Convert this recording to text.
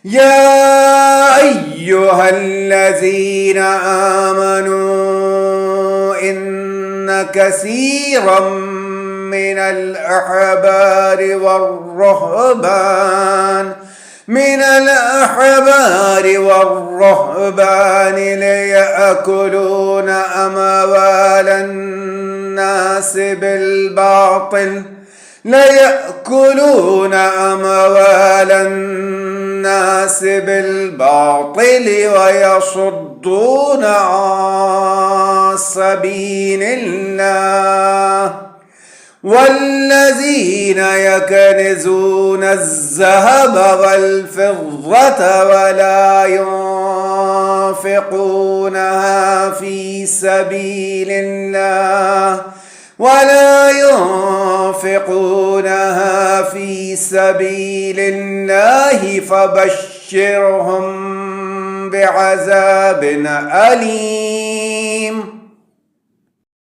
يا أيها الذين آمنوا إن كثيرا من الأحبار والرهبان ليأكلون أموال الناس بالباطل ويصدون عن سبيل الله. والذين يكنزون الذهب والفضة ولا ينفقونها في سبيل الله فبشرهم بعذاب أليم.